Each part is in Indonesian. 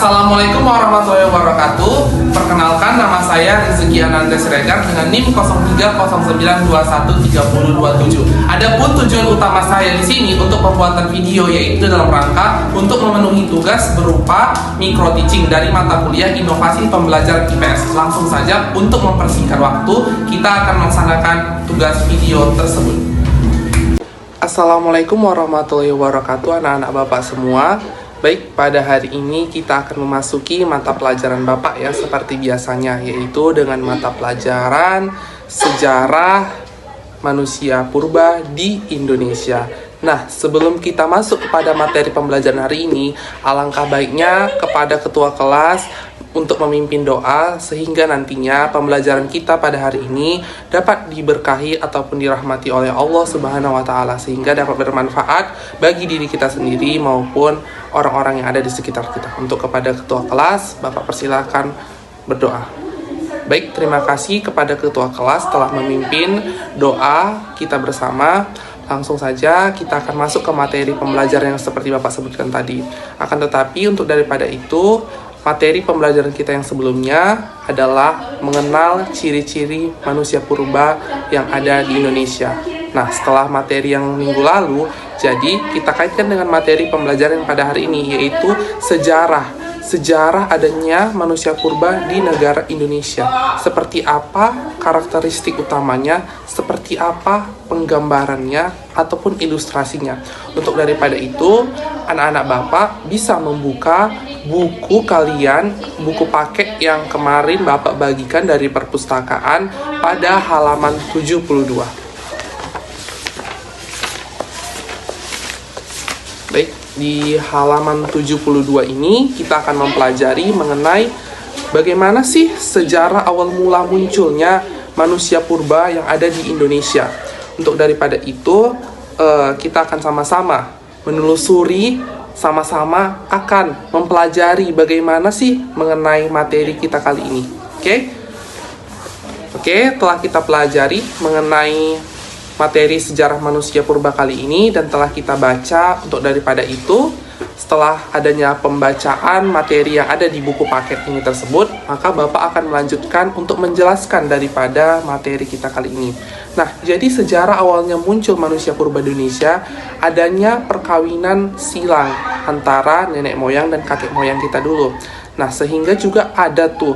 Assalamualaikum warahmatullahi wabarakatuh. Perkenalkan, nama saya Rizky Ananda Siregar dengan NIM 0309213027. Adapun tujuan utama saya di sini untuk pembuatan video yaitu dalam rangka untuk memenuhi tugas berupa micro teaching dari mata kuliah Inovasi Pembelajaran IPS. Langsung saja untuk mempersingkat waktu, kita akan melaksanakan tugas video tersebut. Assalamualaikum warahmatullahi wabarakatuh, anak-anak Bapak semua. Baik, pada hari ini kita akan memasuki mata pelajaran Bapak ya, seperti biasanya, yaitu dengan mata pelajaran Sejarah Manusia Purba di Indonesia. Nah, sebelum kita masuk kepada materi pembelajaran hari ini, alangkah baiknya kepada ketua kelas untuk memimpin doa sehingga nantinya pembelajaran kita pada hari ini dapat diberkahi ataupun dirahmati oleh Allah Subhanahu wa taala sehingga dapat bermanfaat bagi diri kita sendiri maupun orang-orang yang ada di sekitar kita. Untuk kepada ketua kelas, Bapak persilakan berdoa. Baik, terima kasih kepada ketua kelas telah memimpin doa kita bersama. Langsung saja kita akan masuk ke materi pembelajaran yang seperti Bapak sebutkan tadi. Akan tetapi untuk daripada itu, materi pembelajaran kita yang sebelumnya adalah mengenal ciri-ciri manusia purba yang ada di Indonesia. Nah, setelah materi yang minggu lalu, jadi kita kaitkan dengan materi pembelajaran pada hari ini, yaitu sejarah adanya manusia purba di negara Indonesia. Seperti apa karakteristik utamanya, seperti apa penggambarannya, ataupun ilustrasinya. Untuk daripada itu, anak-anak Bapak bisa membuka buku kalian, buku paket yang kemarin Bapak bagikan dari perpustakaan pada halaman 72. Baik, di halaman 72 ini kita akan mempelajari mengenai bagaimana sih sejarah awal mula munculnya manusia purba yang ada di Indonesia. Untuk daripada itu, kita akan sama-sama menelusuri, sama-sama akan mempelajari bagaimana sih mengenai materi kita kali ini. Oke, telah kita pelajari mengenai materi sejarah manusia purba kali ini dan telah kita baca. Untuk daripada itu, setelah adanya pembacaan materi yang ada di buku paket ini tersebut, maka Bapak akan melanjutkan untuk menjelaskan daripada materi kita kali ini. Nah, jadi sejarah awalnya muncul manusia purba di Indonesia adanya perkawinan silang antara nenek moyang dan kakek moyang kita dulu. Nah, sehingga juga ada tuh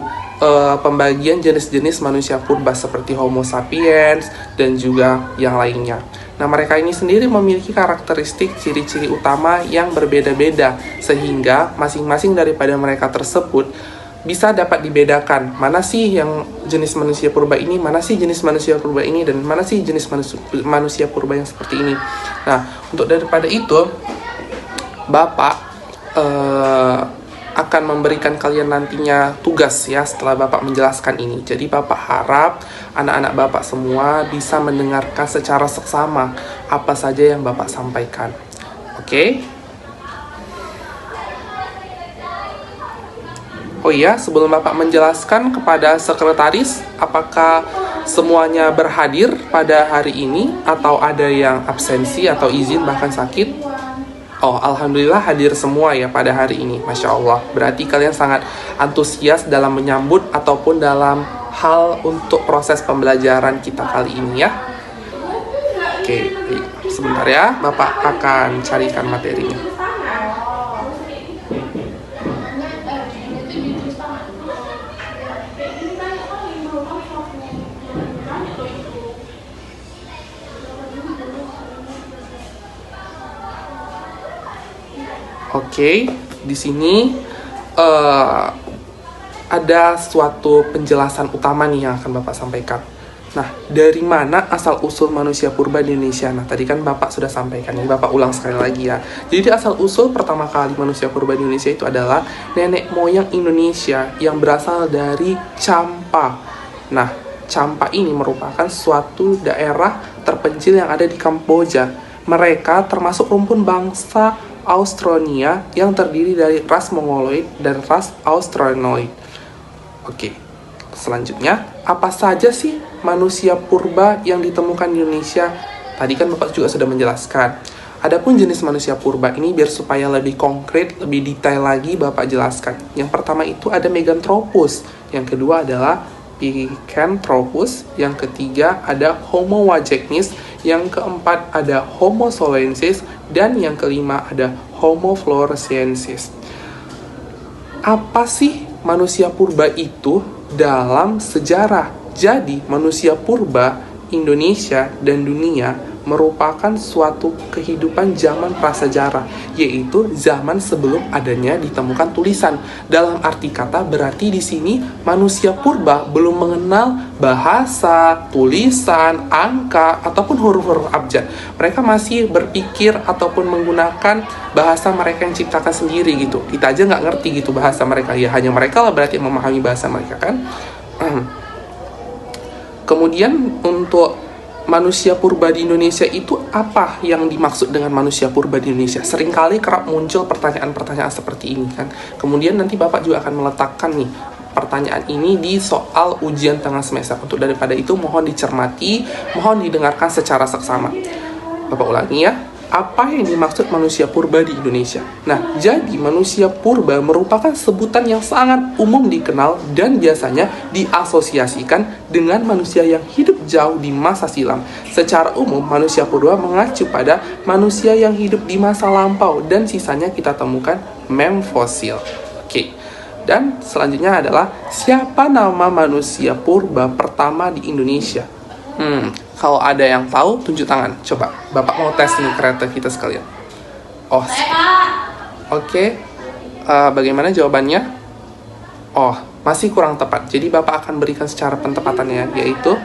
pembagian jenis-jenis manusia purba seperti Homo sapiens dan juga yang lainnya. Nah, mereka ini sendiri memiliki karakteristik ciri-ciri utama yang berbeda-beda sehingga masing-masing daripada mereka tersebut bisa dapat dibedakan mana sih yang jenis manusia purba ini, mana sih jenis manusia purba ini, dan mana sih jenis manusia purba yang seperti ini. Nah, untuk daripada itu, Bapak akan memberikan kalian nantinya tugas ya setelah Bapak menjelaskan ini. Jadi Bapak harap anak-anak Bapak semua bisa mendengarkan secara seksama apa saja yang Bapak sampaikan. Oke? Oh iya, sebelum Bapak menjelaskan kepada sekretaris, apakah semuanya berhadir pada hari ini atau ada yang absensi atau izin bahkan sakit? Oh, alhamdulillah hadir semua ya pada hari ini, Masya Allah. Berarti kalian sangat antusias dalam menyambut ataupun dalam hal untuk proses pembelajaran kita kali ini ya. Oke, sebentar ya, Bapak akan carikan materinya. Oke, di sini ada suatu penjelasan utama nih yang akan Bapak sampaikan. Nah, dari mana asal-usul manusia purba di Indonesia? Nah, tadi kan Bapak sudah sampaikan, ini Bapak ulang sekali lagi ya. Jadi asal-usul pertama kali manusia purba di Indonesia itu adalah nenek moyang Indonesia yang berasal dari Champa. Nah, Champa ini merupakan suatu daerah terpencil yang ada di Kamboja. Mereka termasuk rumpun bangsa Austronia yang terdiri dari ras Mongoloid dan ras Austronoid. Oke, selanjutnya, apa saja sih manusia purba yang ditemukan di Indonesia? Tadi kan Bapak juga sudah menjelaskan. adapun jenis manusia purba ini biar supaya lebih konkret, lebih detail lagi Bapak jelaskan. Yang pertama itu ada Meganthropus, yang kedua adalah Picanthropus, yang ketiga ada Homo wagenius, yang keempat ada Homo soloensis, dan yang kelima ada Homo floresiensis. Apa sih manusia purba itu dalam sejarah? Jadi, manusia purba Indonesia dan dunia merupakan suatu kehidupan zaman prasejarah, yaitu zaman sebelum adanya ditemukan tulisan. Dalam arti kata berarti di sini manusia purba belum mengenal bahasa, tulisan, angka, ataupun huruf-huruf abjad. Mereka masih berpikir ataupun menggunakan bahasa mereka yang ciptakan sendiri gitu. Kita aja nggak ngerti gitu bahasa mereka, ya hanya mereka lah berarti yang memahami bahasa mereka kan. Kemudian untuk manusia purba di Indonesia itu apa yang dimaksud dengan manusia purba di Indonesia? Seringkali kerap muncul pertanyaan-pertanyaan seperti ini kan. Kemudian nanti Bapak juga akan meletakkan nih pertanyaan ini di soal ujian tengah semester. Untuk daripada itu mohon dicermati, mohon didengarkan secara seksama. Bapak ulangi ya. Apa yang dimaksud manusia purba di Indonesia? Nah, jadi manusia purba merupakan sebutan yang sangat umum dikenal dan biasanya diasosiasikan dengan manusia yang hidup jauh di masa silam. Secara umum, manusia purba mengacu pada manusia yang hidup di masa lampau dan sisanya kita temukan mem fosil. Oke. Dan selanjutnya adalah siapa nama manusia purba pertama di Indonesia? Kalau ada yang tahu, tunjuk tangan. Coba, Bapak mau tes nih kereta kita sekalian. Oh, oke. Bagaimana jawabannya? Oh, masih kurang tepat. Jadi Bapak akan berikan secara pentepatannya, yaitu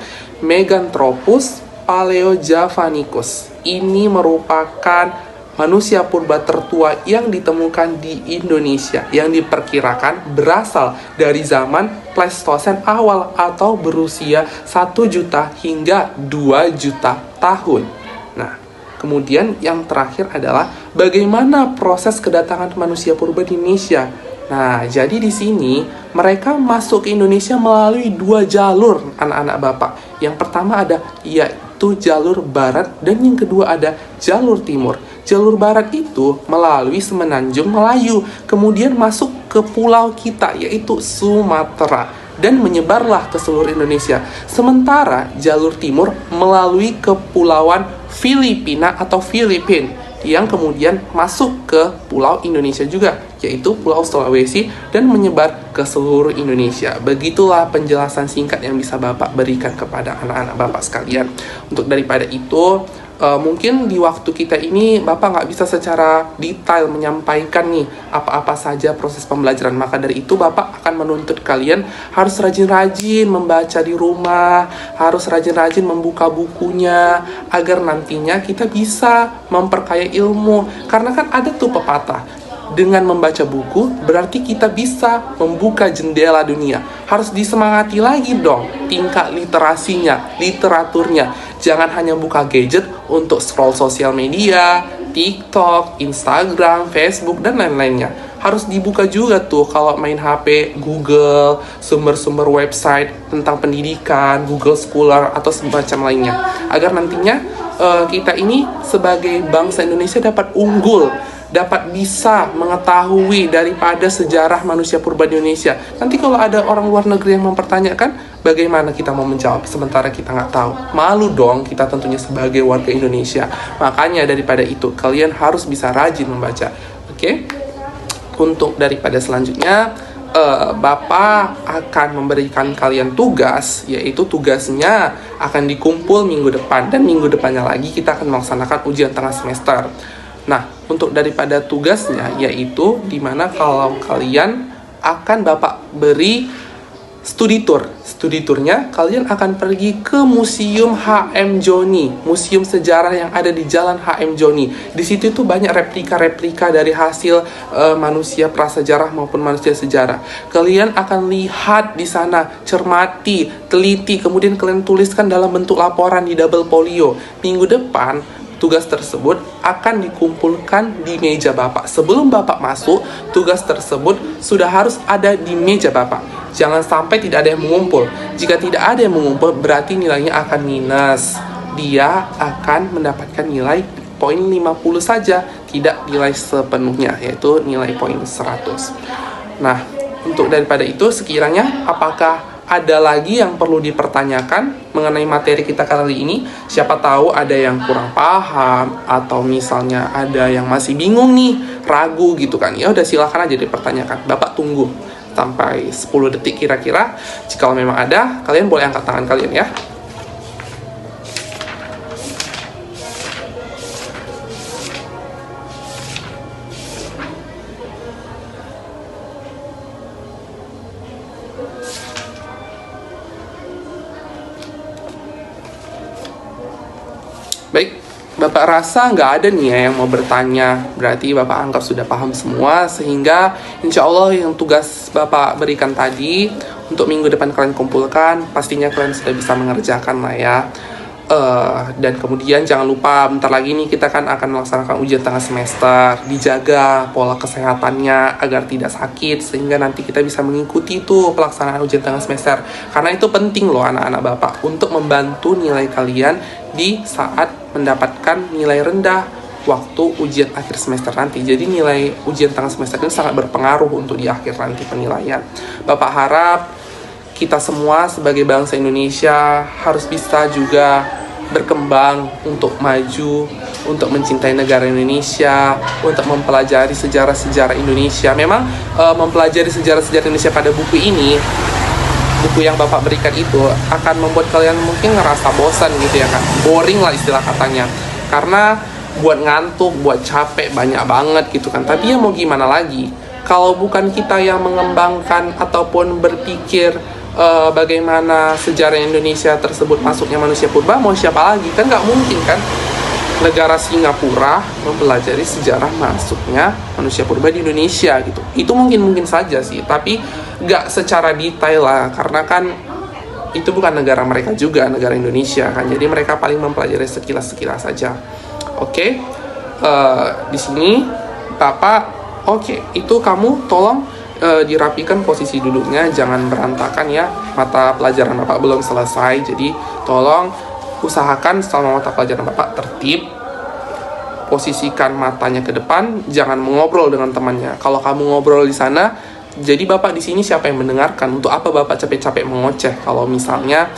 Meganthropus paleojavanicus. Ini merupakan manusia purba tertua yang ditemukan di Indonesia, yang diperkirakan berasal dari zaman Pleistosen awal atau berusia 1 juta hingga 2 juta tahun. Nah, kemudian yang terakhir adalah bagaimana proses kedatangan manusia purba di Indonesia. Nah, jadi di sini mereka masuk ke Indonesia melalui 2 jalur anak-anak Bapak. Yang pertama ada yaitu jalur barat dan yang kedua ada jalur timur. Jalur barat itu melalui Semenanjung Melayu, kemudian masuk ke pulau kita yaitu Sumatera dan menyebarlah ke seluruh Indonesia. Sementara jalur timur melalui Kepulauan Filipina atau Filipin yang kemudian masuk ke pulau Indonesia juga, yaitu Pulau Sulawesi dan menyebar ke seluruh Indonesia. Begitulah penjelasan singkat yang bisa Bapak berikan kepada anak-anak Bapak sekalian. Untuk daripada itu, mungkin di waktu kita ini Bapak nggak bisa secara detail menyampaikan nih apa-apa saja proses pembelajaran. Maka dari itu Bapak akan menuntut kalian harus rajin-rajin membaca di rumah, harus rajin-rajin membuka bukunya, agar nantinya kita bisa memperkaya ilmu. Karena kan ada tuh pepatah, dengan membaca buku berarti kita bisa membuka jendela dunia. Harus disemangati lagi dong tingkat literasinya, literaturnya. Jangan hanya buka gadget untuk scroll sosial media, TikTok, Instagram, Facebook, dan lain-lainnya. Harus dibuka juga tuh kalau main HP, Google, sumber-sumber website tentang pendidikan, Google Scholar, atau semacam lainnya. Agar nantinya kita ini sebagai bangsa Indonesia dapat unggul, dapat bisa mengetahui daripada sejarah manusia purba di Indonesia. Nanti kalau ada orang luar negeri yang mempertanyakan, bagaimana kita mau menjawab sementara kita nggak tahu? Malu dong kita tentunya sebagai warga Indonesia. Makanya daripada itu, kalian harus bisa rajin membaca. Oke? Untuk daripada selanjutnya, Bapak akan memberikan kalian tugas, yaitu tugasnya akan dikumpul minggu depan. Dan minggu depannya lagi kita akan melaksanakan ujian tengah semester. Nah, untuk daripada tugasnya yaitu dimana kalau kalian akan Bapak beri studi tour. Studi turnya kalian akan pergi ke Museum HM Joni, museum sejarah yang ada di Jalan HM Joni. Di situ tuh banyak replika-replika dari hasil manusia prasejarah maupun manusia sejarah. Kalian akan lihat di sana, cermati, teliti, kemudian kalian tuliskan dalam bentuk laporan di double folio. Minggu depan tugas tersebut akan dikumpulkan di meja Bapak. Sebelum Bapak masuk, tugas tersebut sudah harus ada di meja Bapak. Jangan sampai tidak ada yang mengumpul. Jika tidak ada yang mengumpul, berarti nilainya akan minus. Dia akan mendapatkan nilai poin 50 saja, tidak nilai sepenuhnya, yaitu nilai poin 100. Nah, untuk daripada itu, sekiranya apakah ada lagi yang perlu dipertanyakan mengenai materi kita kali ini? Siapa tahu ada yang kurang paham, atau misalnya ada yang masih bingung nih, ragu gitu kan. Ya udah, silakan aja dipertanyakan. Bapak tunggu sampai 10 detik kira-kira. Jika memang ada, kalian boleh angkat tangan kalian ya. Baik, Bapak rasa nggak ada nih ya yang mau bertanya. Berarti Bapak anggap sudah paham semua, sehingga insya Allah yang tugas Bapak berikan tadi untuk minggu depan kalian kumpulkan, pastinya kalian sudah bisa mengerjakan lah ya. Dan kemudian jangan lupa, bentar lagi nih kita kan akan melaksanakan ujian tengah semester. Dijaga pola kesehatannya agar tidak sakit, sehingga nanti kita bisa mengikuti tuh pelaksanaan ujian tengah semester. Karena itu penting loh anak-anak Bapak, untuk membantu nilai kalian di saat mendapatkan nilai rendah waktu ujian akhir semester nanti. Jadi nilai ujian tengah semester ini sangat berpengaruh untuk di akhir nanti penilaian. Bapak harap kita semua sebagai bangsa Indonesia harus bisa juga berkembang untuk maju, untuk mencintai negara Indonesia, untuk mempelajari sejarah-sejarah Indonesia. Memang mempelajari sejarah-sejarah Indonesia pada buku ini, buku yang Bapak berikan itu akan membuat kalian mungkin ngerasa bosan gitu ya kan, boring lah istilah katanya, karena buat ngantuk, buat capek banyak banget gitu kan. Tapi ya mau gimana lagi, kalau bukan kita yang mengembangkan ataupun berpikir bagaimana sejarah Indonesia tersebut masuknya manusia purba, mau siapa lagi? Kan nggak mungkin kan negara Singapura mempelajari sejarah masuknya manusia purba di Indonesia gitu. Itu mungkin saja sih, tapi nggak secara detail lah, karena kan itu bukan negara mereka juga, negara Indonesia kan. Jadi mereka paling mempelajari sekilas-sekilas saja. Oke. Di sini Bapak, oke, itu kamu tolong dirapikan posisi duduknya, jangan berantakan ya. Mata pelajaran Bapak belum selesai, jadi tolong usahakan selama mata pelajaran Bapak tertib. Posisikan matanya ke depan, jangan mengobrol dengan temannya. Kalau kamu ngobrol di sana, jadi Bapak di sini siapa yang mendengarkan? Untuk apa Bapak capek-capek mengoceh kalau misalnya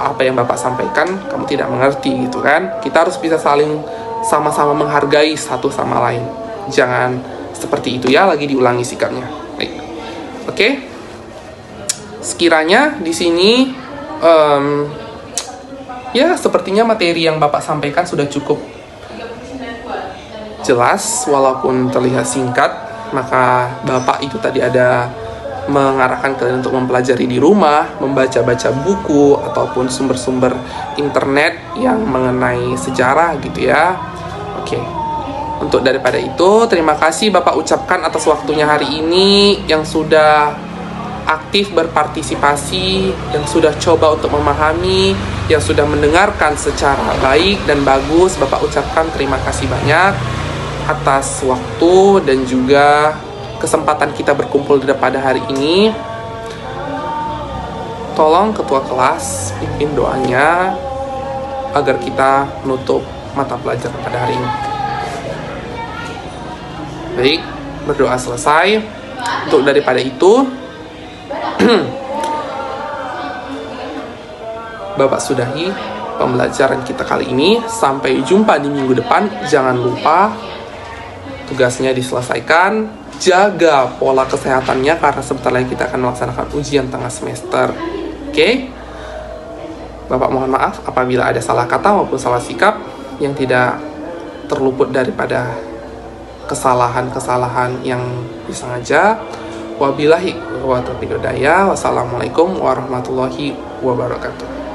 apa yang Bapak sampaikan kamu tidak mengerti gitu kan? Kita harus bisa saling sama-sama menghargai satu sama lain. Jangan seperti itu ya, lagi diulangi sikapnya. Baik. Oke. Sekiranya di sini ya sepertinya materi yang Bapak sampaikan sudah cukup jelas walaupun terlihat singkat. Maka Bapak itu tadi ada mengarahkan kalian untuk mempelajari di rumah, membaca-baca buku ataupun sumber-sumber internet yang mengenai sejarah gitu ya. Oke. Untuk daripada itu, terima kasih Bapak ucapkan atas waktunya hari ini, yang sudah aktif berpartisipasi, yang sudah coba untuk memahami, yang sudah mendengarkan secara baik dan bagus. Bapak ucapkan terima kasih banyak atas waktu dan juga kesempatan kita berkumpul pada hari ini. Tolong ketua kelas pimpin doanya agar kita menutup mata pelajaran pada hari ini. Baik, berdoa selesai. Untuk daripada itu, Bapak sudahi pembelajaran kita kali ini. Sampai jumpa di minggu depan. Jangan lupa tugasnya diselesaikan. Jaga pola kesehatannya, karena sebentar lagi kita akan melaksanakan ujian tengah semester. Oke? Bapak mohon maaf apabila ada salah kata maupun salah sikap yang tidak terluput daripada kesalahan-kesalahan yang disengaja. Wabillahi wa taufiq hidayah. Wassalamualaikum warahmatullahi wabarakatuh.